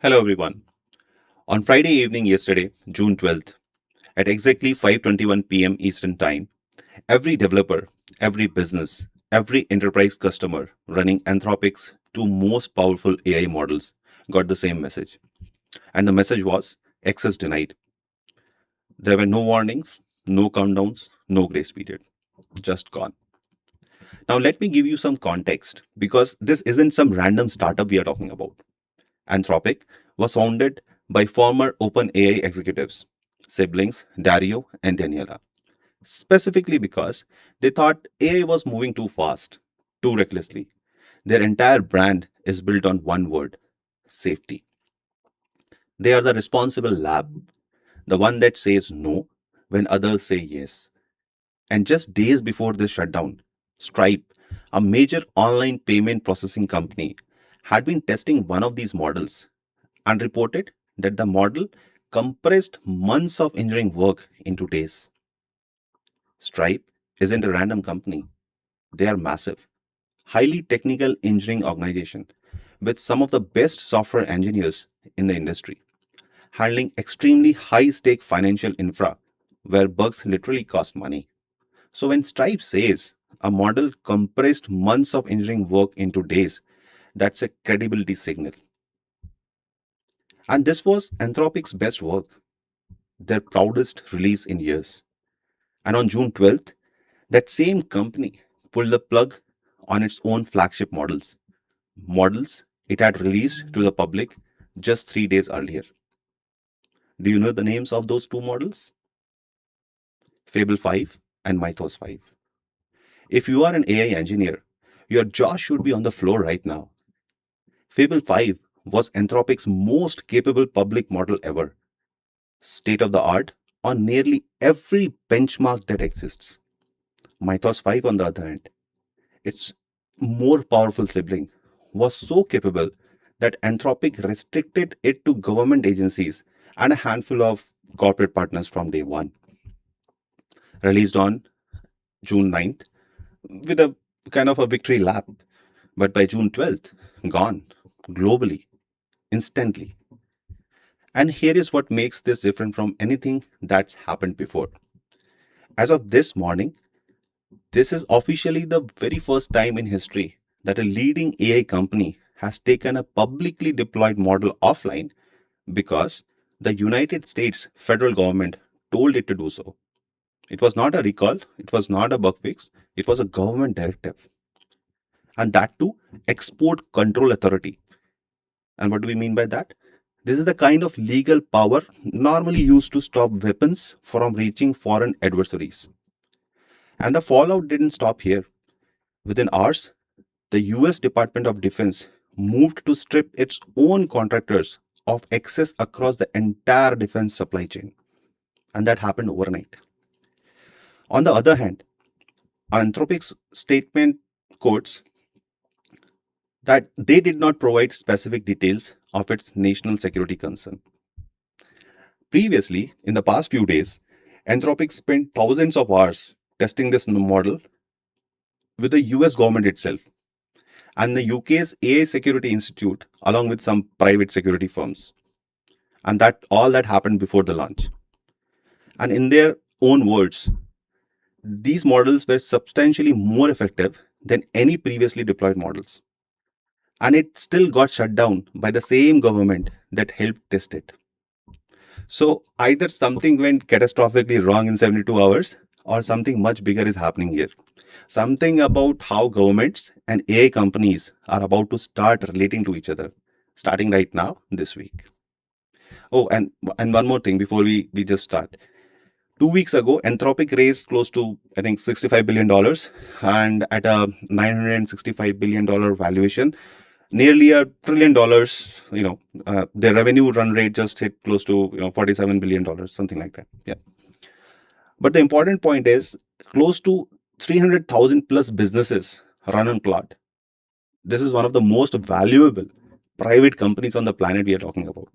Hello everyone. On Friday evening yesterday, June 12th, at exactly 5:21 p.m. Eastern Time, every developer, every business, every enterprise customer running Anthropic's two most powerful AI models got the same message. And the message was access denied. There were no warnings, no countdowns, no grace period. Just gone. Now let me give you some context because this isn't some random startup we are talking about. Anthropic was founded by former OpenAI executives, siblings Dario and Daniela, specifically because they thought AI was moving too fast, too recklessly. Their entire brand is built on one word: safety. They are the responsible lab, the one that says no when others say yes. And just days before this shutdown, Stripe, a major online payment processing company, had been testing one of these models and reported that the model compressed months of engineering work into days. Stripe isn't a random company. They are massive, highly technical engineering organization with some of the best software engineers in the industry, handling extremely high stake financial infra where bugs literally cost money. So when Stripe says a model compressed months of engineering work into days, that's a credibility signal. And this was Anthropic's best work, their proudest release in years. And on June 12th, that same company pulled the plug on its own flagship models it had released to the public just 3 days earlier. Do you know the names of those two models? Fable 5 and Mythos 5. If you are an AI engineer, your jaw should be on the floor right now. Fable 5 was Anthropic's most capable public model ever, state of the art on nearly every benchmark that exists. Mythos 5, on the other hand, its more powerful sibling, was so capable that Anthropic restricted it to government agencies and a handful of corporate partners from day one. Released on June 9th with a kind of a victory lap, but by June 12th, gone globally, instantly. And here is what makes this different from anything that's happened before. As of this morning, this is officially the very first time in history that a leading AI company has taken a publicly deployed model offline because the United States federal government told it to do so. It was not a recall, it was not a bug fix, it was a government directive. And that too, Export Control Authority. And what do we mean by that? This is the kind of legal power normally used to stop weapons from reaching foreign adversaries. And the fallout didn't stop here. Within hours, the US Department of Defense moved to strip its own contractors of access across the entire defense supply chain. And that happened overnight. On the other hand, Anthropic's statement quotes that they did not provide specific details of its national security concern. Previously, in the past few days, Anthropic spent thousands of hours testing this model with the US government itself and the UK's AI Security Institute, along with some private security firms. And that all that happened before the launch. And in their own words, these models were substantially more effective than any previously deployed models. And it still got shut down by the same government that helped test it. So either something went catastrophically wrong in 72 hours or something much bigger is happening here. Something about how governments and AI companies are about to start relating to each other, starting right now, this week. Oh, and one more thing before we just start. 2 weeks ago, Anthropic raised close to, I think, $65 billion and at a $965 billion valuation, nearly $1 trillion, their revenue run rate just hit close to, $47 billion, something like that. Yeah. But the important point is close to 300,000 plus businesses run on cloud. This is one of the most valuable private companies on the planet we are talking about.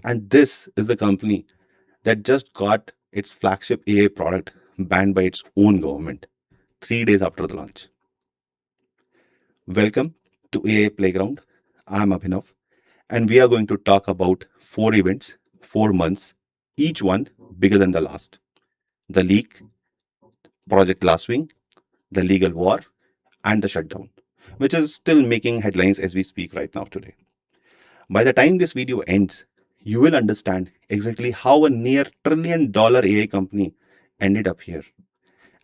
And this is the company that just got its flagship AI product banned by its own government 3 days after the launch. Welcome to AI Playground. I'm Abhinav, And we are going to talk about 4 events, 4 months, each one bigger than the last. The leak, Project Glasswing, the legal war, and the shutdown, which is still making headlines as we speak right now today. By the time this video ends, you will understand exactly how a near $1 trillion AI company ended up here.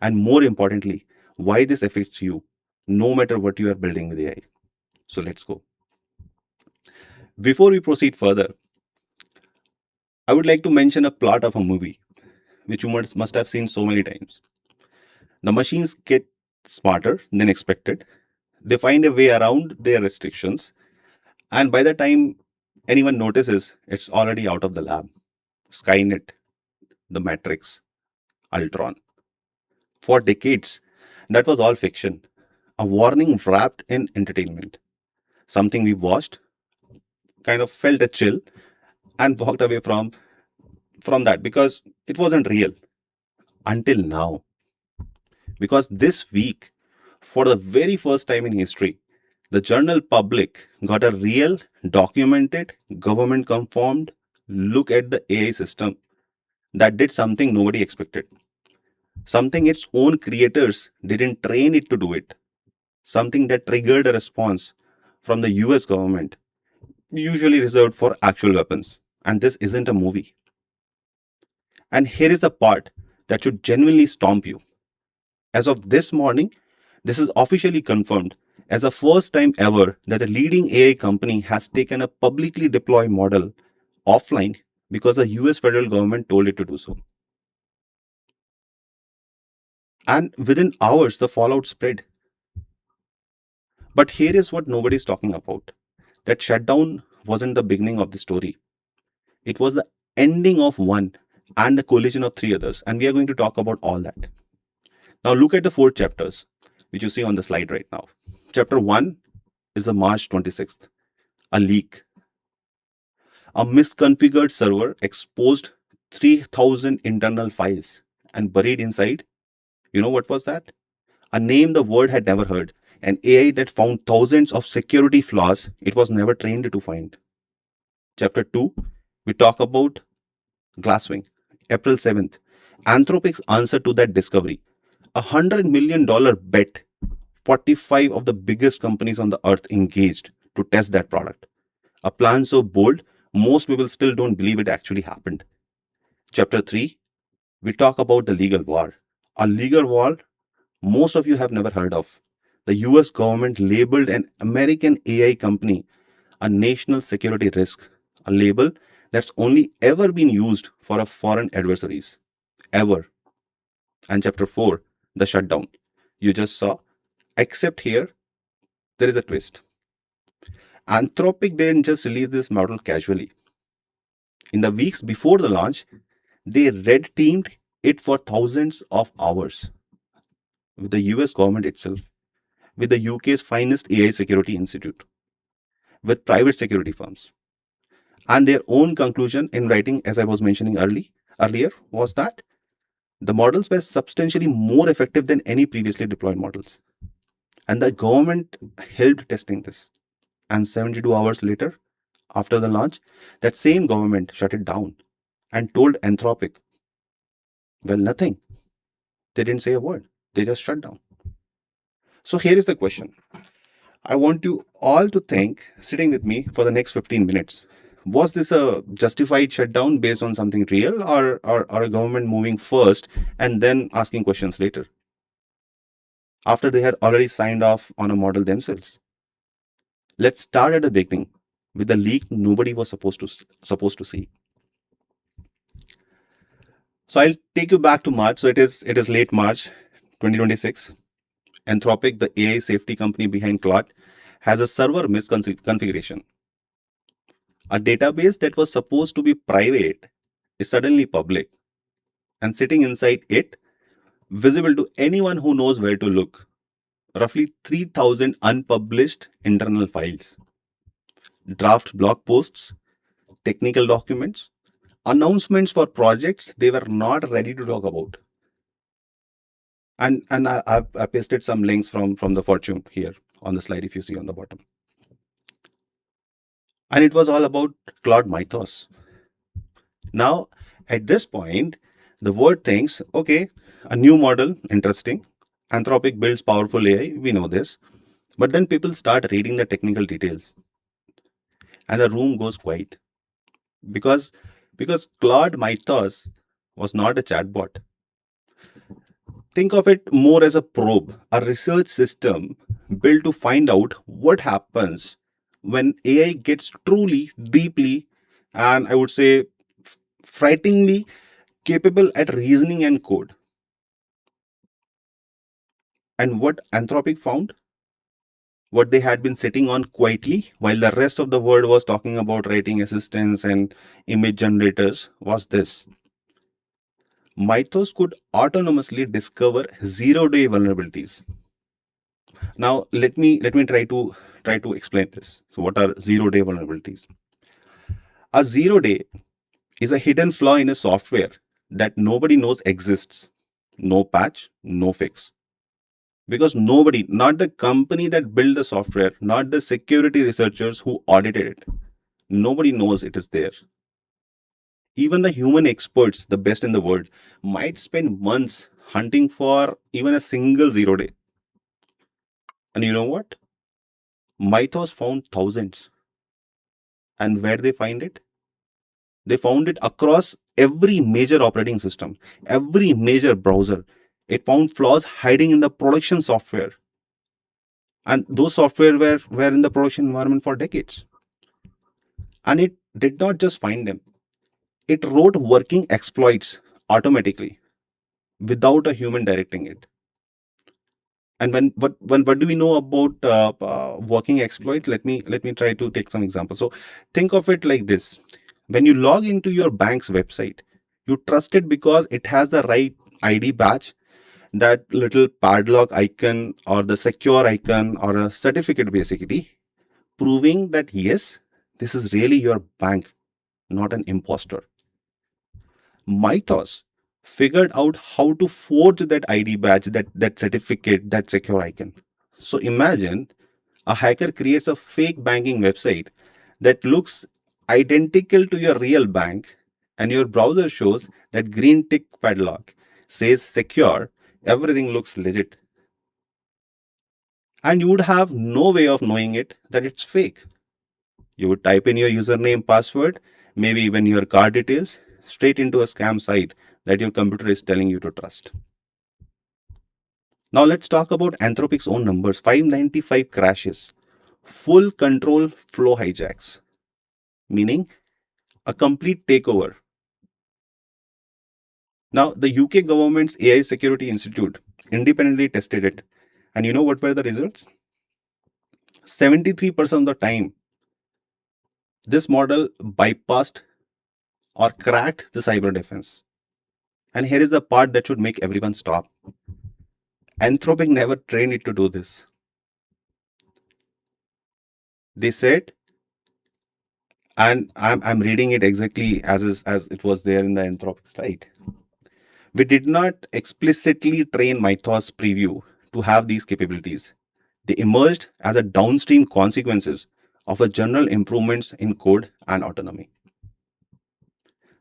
And more importantly, why this affects you, no matter what you are building with AI. So let's go. Before we proceed further, I would like to mention a plot of a movie, which you must have seen so many times. The machines get smarter than expected. They find a way around their restrictions. And by the time anyone notices, it's already out of the lab. Skynet, the Matrix, Ultron. For decades, that was all fiction. A warning wrapped in entertainment. Something we watched, kind of felt a chill, and walked away from that because it wasn't real until now. Because this week, for the very first time in history, the general public got a real, documented, government confirmed look at the AI system that did something nobody expected. Something its own creators didn't train it to do it. Something that triggered a response from the US government, usually reserved for actual weapons. And this isn't a movie. And here is the part that should genuinely stomp you. As of this morning, this is officially confirmed as the first time ever that a leading AI company has taken a publicly deployed model offline because the US federal government told it to do so. And within hours, the fallout spread. But here is what nobody's talking about. That shutdown wasn't the beginning of the story. It was the ending of one and the collision of three others. And we are going to talk about all that. Now look at the 4 chapters, which you see on the slide right now. Chapter 1 is the March 26th, a leak. A misconfigured server exposed 3,000 internal files, and buried inside, you know what was that? A name the world had never heard, an AI that found thousands of security flaws it was never trained to find. Chapter 2, we talk about Glasswing, April 7th. Anthropic's answer to that discovery. $100 million bet 45 of the biggest companies on the earth engaged to test that product. A plan so bold, most people still don't believe it actually happened. Chapter 3, we talk about the legal war. A legal war most of you have never heard of. The US government labeled an American AI company a national security risk, a label that's only ever been used for a foreign adversaries. Ever. And chapter 4, the shutdown. You just saw. Except here, there is a twist. Anthropic didn't just release this model casually. In the weeks before the launch, they red teamed it for thousands of hours with the US government itself, with the UK's finest AI security institute, with private security firms. And their own conclusion in writing, as I was mentioning earlier, was that the models were substantially more effective than any previously deployed models. And the government helped testing this. And 72 hours later, after the launch, that same government shut it down and told Anthropic, well, nothing. They didn't say a word. They just shut down. So here is the question. I want you all to think, sitting with me for the next 15 minutes. Was this a justified shutdown based on something real, or a government moving first and then asking questions later, after they had already signed off on a model themselves? Let's start at the beginning with the leak nobody was supposed to see. So I'll take you back to March. So it is late March 2026. Anthropic, the AI safety company behind Claude, has a server misconfiguration. A database that was supposed to be private is suddenly public, and sitting inside it, visible to anyone who knows where to look, roughly 3,000 unpublished internal files, draft blog posts, technical documents, announcements for projects they were not ready to talk about. And I pasted some links from the Fortune here on the slide if you see on the bottom. And it was all about Claude Mythos. Now, at this point, the world thinks, okay, a new model, interesting. Anthropic builds powerful AI, we know this. But then people start reading the technical details and the room goes quiet because Claude Mythos was not a chatbot. Think of it more as a probe, a research system built to find out what happens when AI gets truly, deeply, and I would say frighteningly capable at reasoning and code. And what Anthropic found, what they had been sitting on quietly while the rest of the world was talking about writing assistants and image generators, was this: Mythos could autonomously discover zero-day vulnerabilities. Now let me try to explain this. So what are zero-day vulnerabilities? A zero day is a hidden flaw in a software that nobody knows exists. No patch, no fix. Because nobody, not the company that built the software, not the security researchers who audited it, nobody knows it is there. Even the human experts, the best in the world, might spend months hunting for even a single zero day. And you know what? Mythos found thousands. And where they find it? They found it across every major operating system, every major browser. It found flaws hiding in the production software. And those software were in the production environment for decades. And it did not just find them, it wrote working exploits automatically without a human directing it. And what do we know about working exploits? Let me try to take some examples. So think of it like this: when you log into your bank's website, you trust it because it has the right ID badge, that little padlock icon or the secure icon or a certificate, basically proving that yes, this is really your bank, not an imposter. Mythos figured out how to forge that ID badge, that certificate, that secure icon. So imagine a hacker creates a fake banking website that looks identical to your real bank, and your browser shows that green tick padlock says secure, everything looks legit. And you would have no way of knowing it that it's fake. You would type in your username, password, maybe even your card details, straight into a scam site that your computer is telling you to trust. Now let's talk about Anthropic's own numbers: 595 crashes, full control flow hijacks, meaning a complete takeover. Now, the UK government's AI Security Institute independently tested it. And you know what were the results? 73% of the time, this model bypassed or cracked the cyber defense. And here is the part that should make everyone stop. Anthropic never trained it to do this. They said, and I'm reading it exactly as it was there in the Anthropic slide. We did not explicitly train Mythos preview to have these capabilities. They emerged as a downstream consequences of a general improvements in code and autonomy.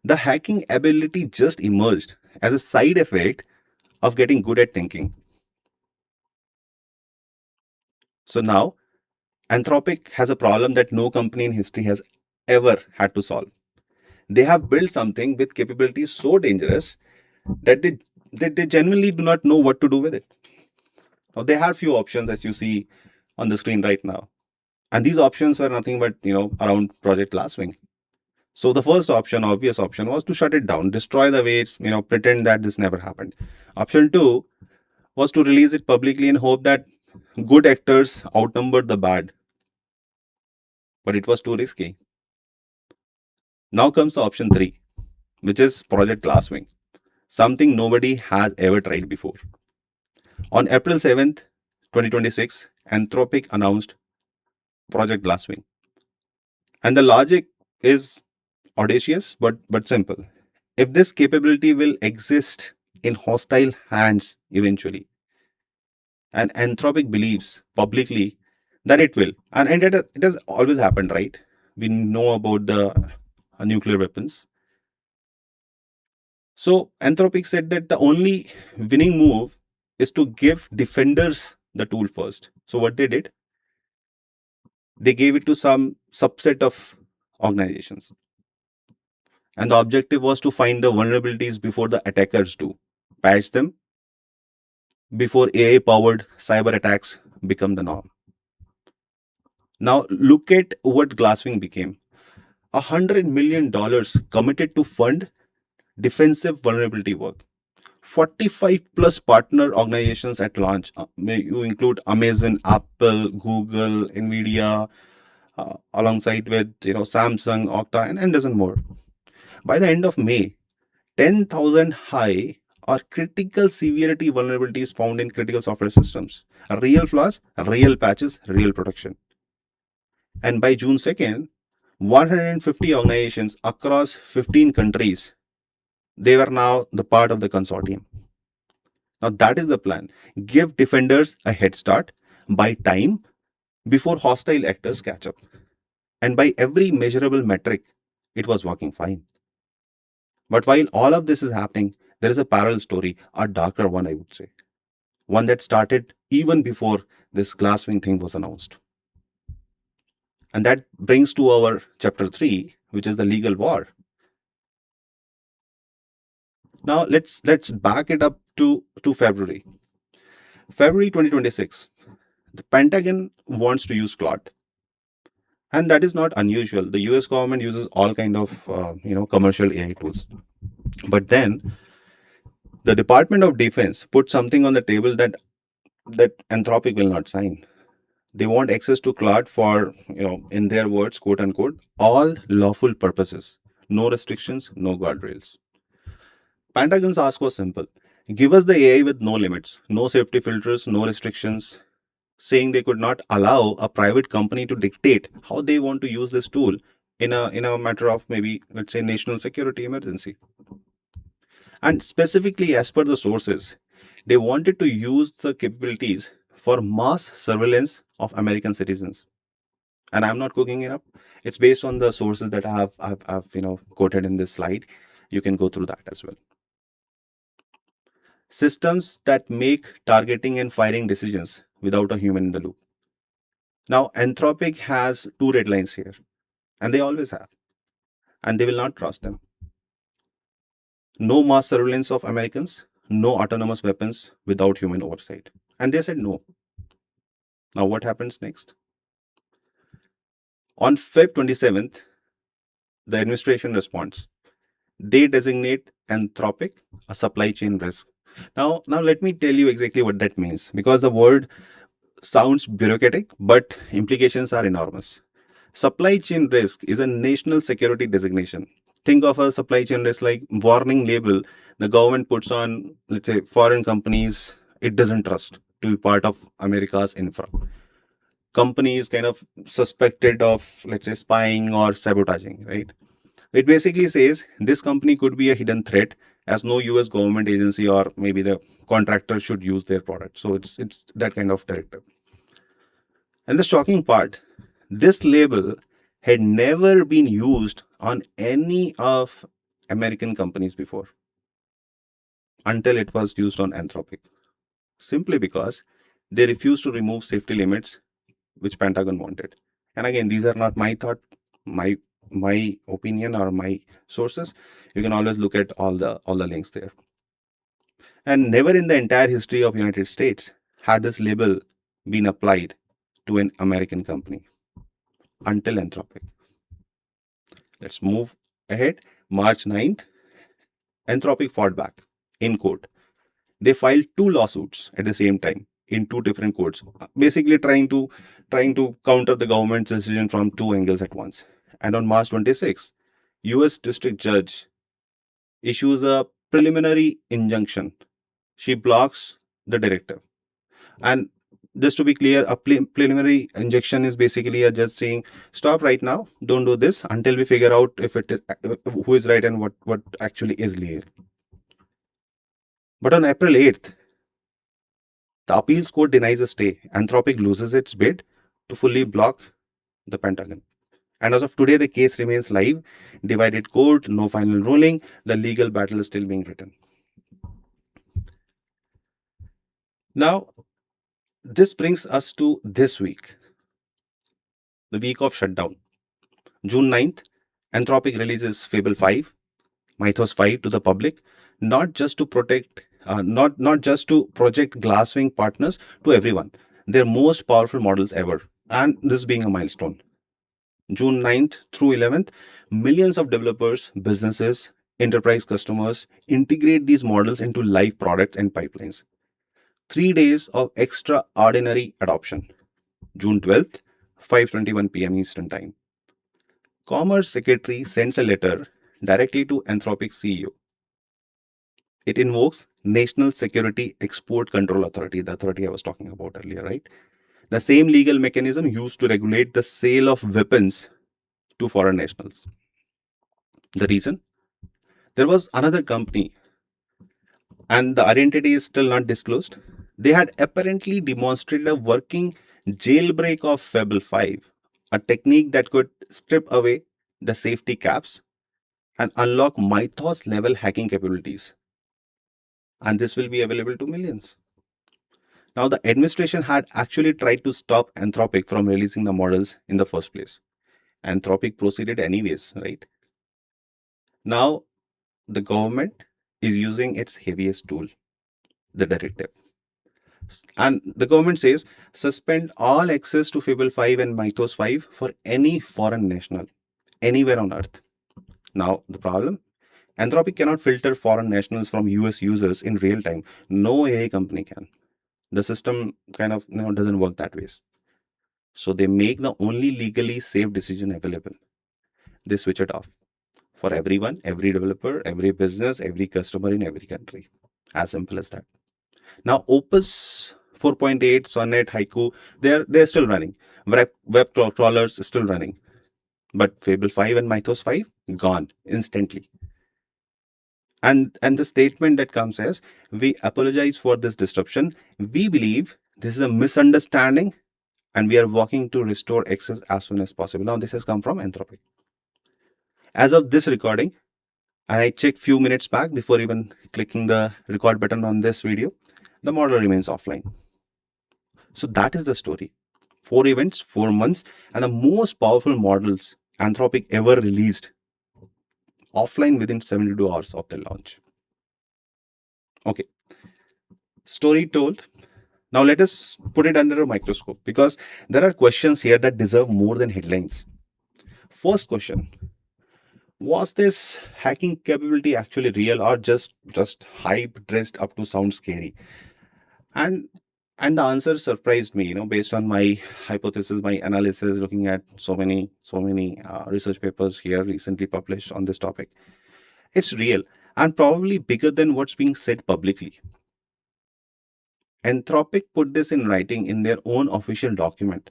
The hacking ability just emerged as a side effect of getting good at thinking. So now Anthropic has a problem that no company in history has ever had to solve. They have built something with capabilities so dangerous that they genuinely do not know what to do with it. Now, they had few options, as you see on the screen right now. And these options were nothing but, around Project Glasswing. So the first option, obvious option, was to shut it down, destroy the weights, pretend that this never happened. Option two was to release it publicly and hope that good actors outnumbered the bad. But it was too risky. Now comes the option three, which is Project Glasswing, something nobody has ever tried before. On April 7th, 2026, Anthropic announced Project Glasswing. And the logic is audacious but simple. If this capability will exist in hostile hands eventually, and Anthropic believes publicly that it will, and it has always happened, right? We know about the nuclear weapons. So Anthropic said that the only winning move is to give defenders the tool first. So what they did, they gave it to some subset of organizations. And the objective was to find the vulnerabilities before the attackers do, patch them before AI powered cyber attacks become the norm. Now, look at what Glasswing became $100 million committed to fund defensive vulnerability work. 45 plus partner organizations at launch. You include Amazon, Apple, Google, Nvidia, alongside with Samsung, Okta, and dozen more. By the end of May, 10,000 high or critical severity vulnerabilities found in critical software systems. Real flaws, real patches, real protection. And by June 2nd, 150 organizations across 15 countries, they were now the part of the consortium. Now that is the plan. Give defenders a head start, buy time before hostile actors catch up. And by every measurable metric, it was working fine. But while all of this is happening, there is a parallel story, a darker one, I would say. One that started even before this Glasswing thing was announced. And that brings to our chapter 3, which is the legal war. Now let's back it up to February. February 2026. The Pentagon wants to use Claude. And that is not unusual. The US government uses all kind of commercial AI tools. But then the Department of Defense put something on the table that Anthropic will not sign. They want access to Claude for, in their words, quote unquote, all lawful purposes. No restrictions, no guardrails. Pentagon's ask was simple. Give us the AI with no limits, no safety filters, no restrictions, saying they could not allow a private company to dictate how they want to use this tool in a matter of maybe, let's say, national security emergency. And specifically, as per the sources, they wanted to use the capabilities for mass surveillance of American citizens. And I'm not cooking it up. It's based on the sources that I've quoted in this slide. You can go through that as well. Systems that make targeting and firing decisions without a human in the loop. Now, Anthropic has two red lines here, and they always have, and they will not cross them. No mass surveillance of Americans, no autonomous weapons without human oversight. And they said no. Now, what happens next? On Feb 27th, the administration responds. They designate Anthropic a supply chain risk. Now let me tell you exactly what that means, because the word sounds bureaucratic, but implications are enormous. Supply chain risk is a national security designation. Think of a supply chain risk like warning label the government puts on, let's say, foreign companies it doesn't trust to be part of America's infra. Companies kind of suspected of, let's say, spying or sabotaging, right? It basically says this company could be a hidden threat as no US government agency or maybe the contractor should use their product. So it's that kind of directive. And the shocking part, this label had never been used on any of American companies before until it was used on Anthropic. Simply because they refused to remove safety limits which Pentagon wanted. And again, these are not my thought, my opinion or my sources. You can always look at all the links there. And never in the entire history of United States had this label been applied to an American company until Anthropic. Let's move ahead. March 9th, Anthropic fought back in court. They filed two lawsuits at the same time in two different courts, basically trying to counter the government's decision from two angles at once. And on March 26th, US District Judge issues a preliminary injunction. She blocks the directive. And just to be clear, a preliminary injunction is basically a judge saying, stop right now, don't do this until we figure out if it is who is right and what actually is legal. But on April 8th, the appeals court denies a stay. Anthropic loses its bid to fully block the Pentagon. And as of today, the case remains live, divided court, no final ruling. The legal battle is still being written. Now, this brings us to this week, the week of shutdown. June 9th, Anthropic releases Fable 5, Mythos 5 to the public, not just to protect, not just to project Glasswing partners to everyone, their most powerful models ever, and this being a milestone. June 9th through 11th, millions of developers, businesses, enterprise customers integrate these models into live products and pipelines. 3 days of extraordinary adoption. June 12th, 5:21 p.m. Eastern Time. Commerce Secretary sends a letter directly to Anthropic CEO. It invokes National Security Export Control Authority, the authority I was talking about earlier, right? The same legal mechanism used to regulate the sale of weapons to foreign nationals. The reason? There was another company, and the identity is still not disclosed. They had apparently demonstrated a working jailbreak of Fable 5, a technique that could strip away the safety caps and unlock Mythos level hacking capabilities. And this will be available to millions. Now, the administration had actually tried to stop Anthropic from releasing the models in the first place. Anthropic proceeded anyways, right? Now, the government is using its heaviest tool, the directive. And the government says suspend all access to Fable 5 and Mythos 5 for any foreign national anywhere on earth. Now, the problem? Anthropic cannot filter foreign nationals from US users in real time. No AI company can. The system kind of doesn't work that way. So they make the only legally safe decision available. They switch it off for everyone, every developer, every business, every customer in every country. As simple as that. Now, Opus 4.8, Sonnet, Haiku, they're still running. Web crawlers still running. But Fable 5 and Mythos 5, gone instantly. And the statement that comes as, we apologize for this disruption. We believe this is a misunderstanding and we are working to restore access as soon as possible. Now, this has come from Anthropic. As of this recording, and I checked few minutes back before even clicking the record button on this video, the model remains offline. So that is the story. 4 events, 4 months, and the most powerful models Anthropic ever released offline within 72 hours of the launch. Okay, story told. Now let us put it under a microscope because there are questions here that deserve more than headlines. First question, was this hacking capability actually real or just hype dressed up to sound scary? And the answer surprised me, based on my hypothesis, my analysis, looking at so many research papers here recently published on this topic. It's real and probably bigger than what's being said publicly. Anthropic put this in writing in their own official document.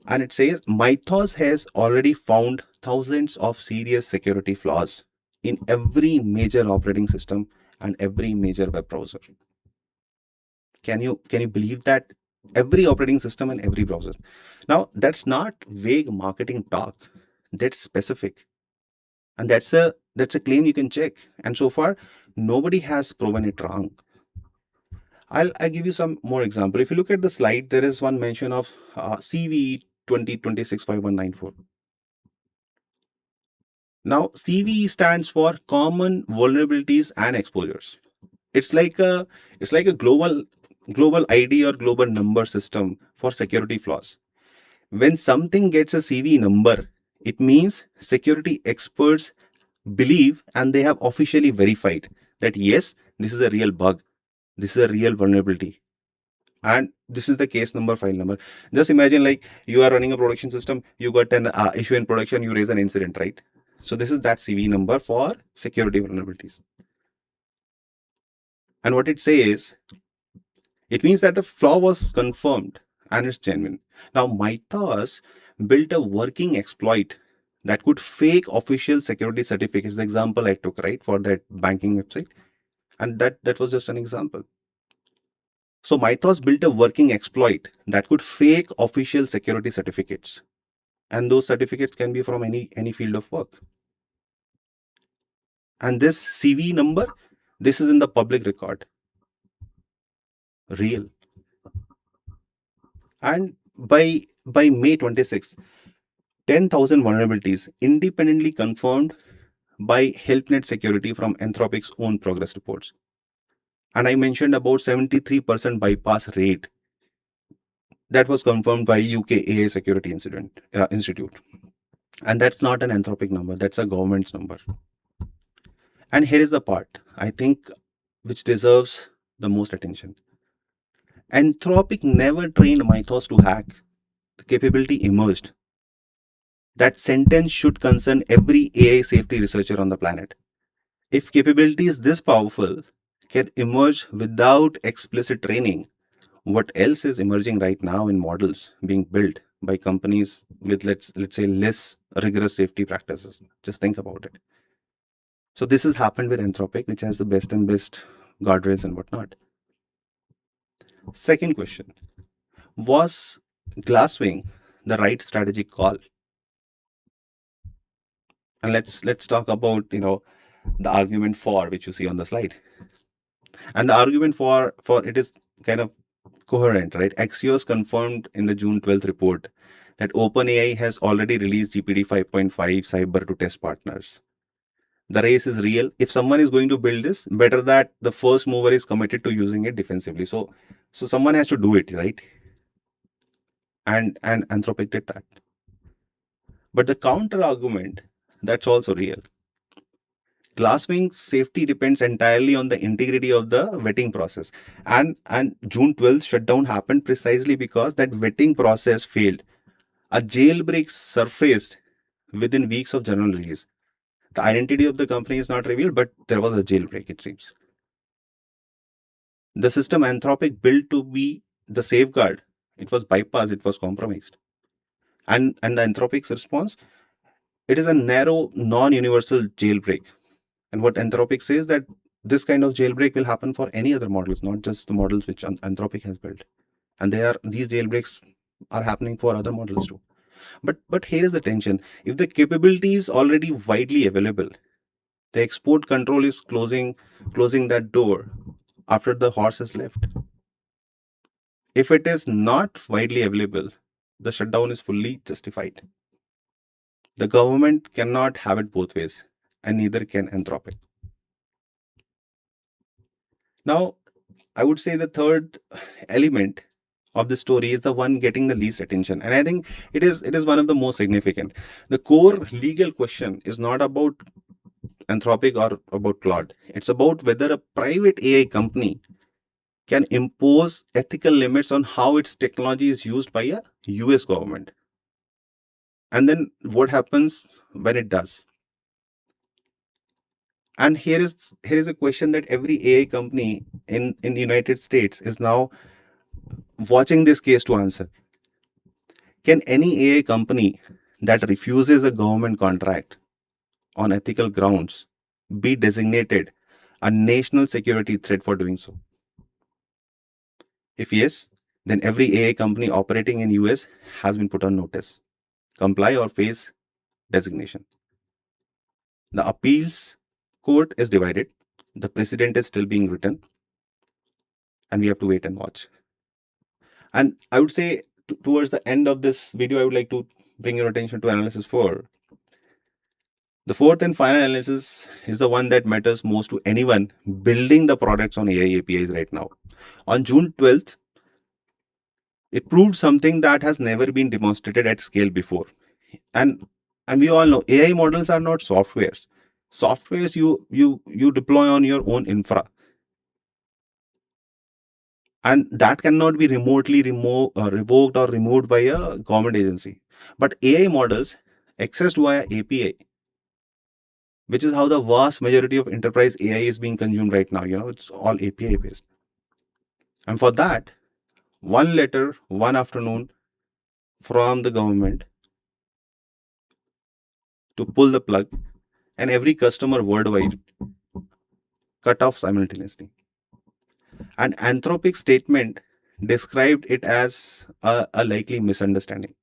And it says Mythos has already found thousands of serious security flaws in every major operating system and every major web browser. Can you believe that? Every operating system and every browser. Now, that's not vague marketing talk. That's specific. And that's a claim you can check. And so far, nobody has proven it wrong. I'll give you some more example. If you look at the slide, there is one mention of CVE 20265194. Now, CVE stands for Common Vulnerabilities and Exposures. It's like a global ID or global number system for security flaws. When something gets a CV number, it means security experts believe and they have officially verified that yes, this is a real bug, this is a real vulnerability, and this is the case number, file number. Just imagine like you are running a production system, you got an issue in production, you raise an incident, right? So this is that CV number for security vulnerabilities. And what it says, it means that the flaw was confirmed and it's genuine. Now, Mythos built a working exploit that could fake official security certificates. The example I took, right, for that banking website. And that was just an example. So Mythos built a working exploit that could fake official security certificates. and those certificates can be from any field of work. And this CV number, this is in the public record, real. And by May 26th, 10,000 vulnerabilities independently confirmed by HelpNet Security from Anthropic's own progress reports. And I mentioned about 73% bypass rate that was confirmed by UK AI Security Institute. And that's not an Anthropic number, that's a government's number. And here is the part, I think, which deserves the most attention. Anthropic never trained Mythos to hack. The capability emerged. That sentence should concern every AI safety researcher on the planet. If capabilities this powerful can emerge without explicit training, what else is emerging right now in models being built by companies with let's say less rigorous safety practices? Just think about it. So this has happened with Anthropic, which has the best guardrails and whatnot. Second question: was Glasswing the right strategic call? And let's talk about the argument for, which you see on the slide. And the argument for it is kind of coherent, right? Axios confirmed in the June 12th report that OpenAI has already released GPT 5.5 Cyber to test partners. The race is real. If someone is going to build this, better that the first mover is committed to using it defensively. So someone has to do it, right? And Anthropic did that. But the counter argument, that's also real. Glasswing's safety depends entirely on the integrity of the vetting process. And June 12th shutdown happened precisely because that vetting process failed. A jailbreak surfaced within weeks of general release. The identity of the company is not revealed, but there was a jailbreak, it seems. The system Anthropic built to be the safeguard, it was bypassed, it was compromised. And the Anthropic's response, it is a narrow, non-universal jailbreak. And what Anthropic says that this kind of jailbreak will happen for any other models, not just the models which Anthropic has built. And these jailbreaks are happening for other models too. But here is the tension. If the capability is already widely available, the export control is closing that door after the horse has left. If it is not widely available, the shutdown is fully justified. The government cannot have it both ways, and neither can Anthropic. Now, I would say the third element of the story is the one getting the least attention, and I think it is one of the most significant. The core legal question is not about Anthropic or about Claude. It's about whether a private AI company can impose ethical limits on how its technology is used by a US government. And then what happens when it does? And here is a question that every AI company in the United States is now watching this case to answer. Can any AI company that refuses a government contract on ethical grounds be designated a national security threat for doing so? If yes, then every AI company operating in US has been put on notice. Comply or face designation. The appeals court is divided. The precedent is still being written. And we have to wait and watch. And I would say towards the end of this video, I would like to bring your attention to analysis 4. The fourth and final analysis is the one that matters most to anyone building the products on AI APIs right now. On June 12th, it proved something that has never been demonstrated at scale before. And we all know AI models are not softwares. Softwares you deploy on your own infra. And that cannot be remotely revoked or removed by a government agency. But AI models accessed via API, which is how the vast majority of enterprise AI is being consumed right now. It's all API based. And for that, one letter, one afternoon from the government to pull the plug, and every customer worldwide cut off simultaneously. An Anthropic statement described it as a likely misunderstanding.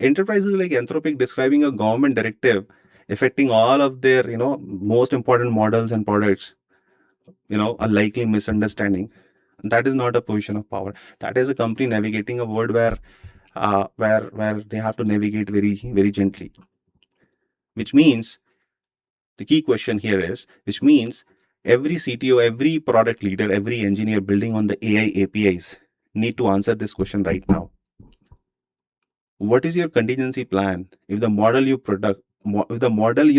Enterprises like Anthropic describing a government directive affecting all of their, most important models and products, a likely misunderstanding. That is not a position of power. That is a company navigating a world where they have to navigate very, very gently. Which means the key question here is, which means every CTO, every product leader, every engineer building on the AI APIs need to answer this question right now. What is your contingency plan if the model your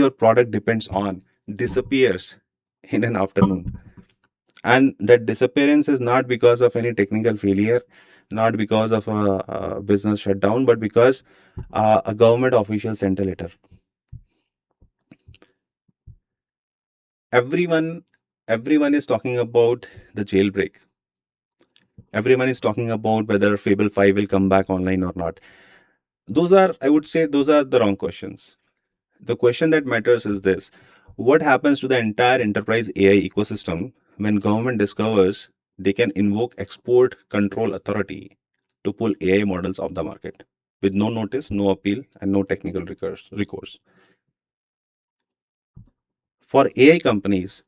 product depends on disappears in an afternoon? And that disappearance is not because of any technical failure, not because of a business shutdown, but because a government official sent a letter. Everyone is talking about the jailbreak. Everyone is talking about whether Fable 5 will come back online or not. I would say, those are the wrong questions. The question that matters is this: what happens to the entire enterprise AI ecosystem when government discovers they can invoke export control authority to pull AI models off the market with no notice, no appeal, and no technical recourse? For AI companies,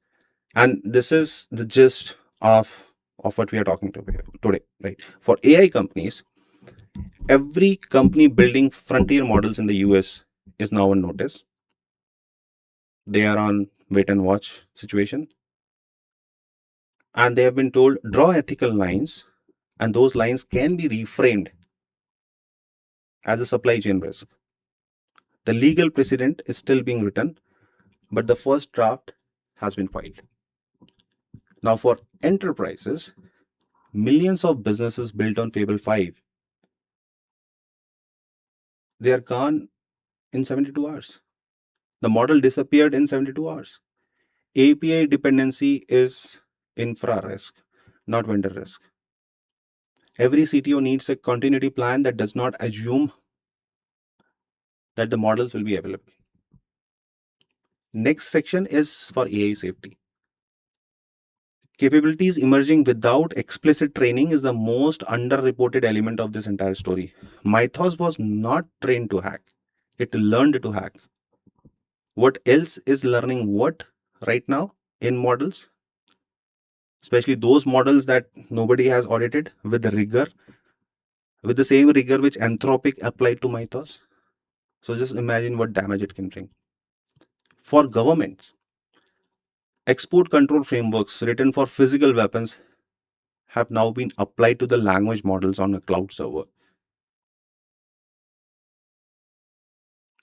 and this is the gist of what we are talking to today, right? For AI companies, every company building frontier models in the US is now on notice. They are on wait and watch situation, and they have been told draw ethical lines, and those lines can be reframed as a supply chain risk. The legal precedent is still being written, but the first draft has been filed. Now, for enterprises, millions of businesses built on Fable 5, they are gone in 72 hours. The model disappeared in 72 hours. API dependency is infra risk, not vendor risk. Every CTO needs a continuity plan that does not assume that the models will be available. Next section is for AI safety. Capabilities emerging without explicit training is the most underreported element of this entire story. Mythos was not trained to hack, it learned to hack. What else is learning what right now in models? Especially those models that nobody has audited with the rigor, with the same rigor which Anthropic applied to Mythos. So just imagine what damage it can bring. For governments, export control frameworks written for physical weapons have now been applied to the language models on a cloud server.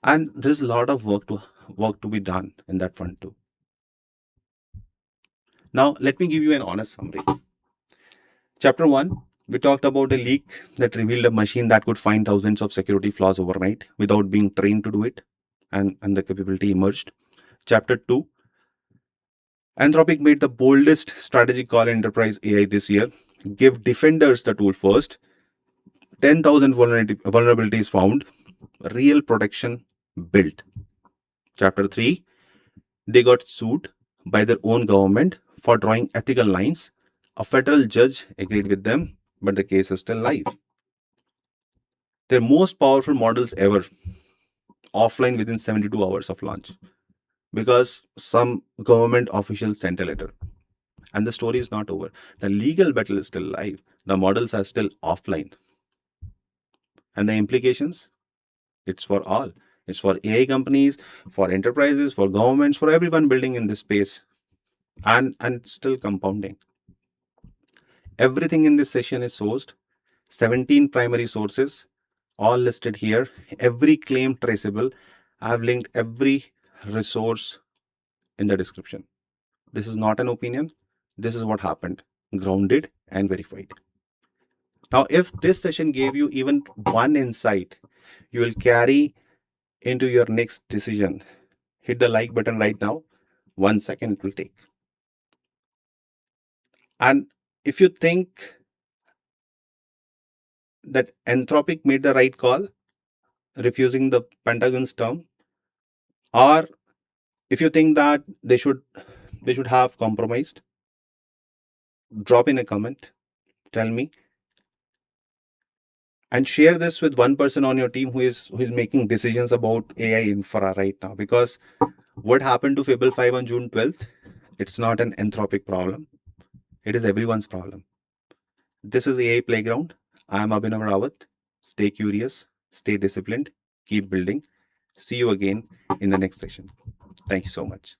And there's a lot of work to be done in that front too. Now, let me give you an honest summary. Chapter 1, we talked about a leak that revealed a machine that could find thousands of security flaws overnight without being trained to do it, and the capability emerged. Chapter 2, Anthropic made the boldest strategic call in enterprise AI this year: give defenders the tool first. 10,000 vulnerabilities found, real protection built. Chapter 3, they got sued by their own government for drawing ethical lines. A federal judge agreed with them, but the case is still live. Their most powerful models ever offline within 72 hours of launch because some government official sent a letter. And the story is not over. The legal battle is still live. The models are still offline. And the implications? It's for all. It's for AI companies, for enterprises, for governments, for everyone building in this space. And still compounding. Everything in this session is sourced. 17 primary sources, all listed here. Every claim traceable. I have linked every resource in the description. This is not an opinion. This is what happened, grounded and verified. Now, if this session gave you even one insight, you will carry into your next decision. Hit the like button right now. 1 second it will take. And if you think that Anthropic made the right call, refusing the Pentagon's term, or if you think that they should have compromised, drop in a comment, tell me. and share this with one person on your team who is making decisions about AI infra right now. Because what happened to Fable 5 on June 12th, it's not an Anthropic problem. It is everyone's problem. This is AI Playground. I am Abhinav Rawat. Stay curious, stay disciplined, keep building. See you again in the next session. Thank you so much.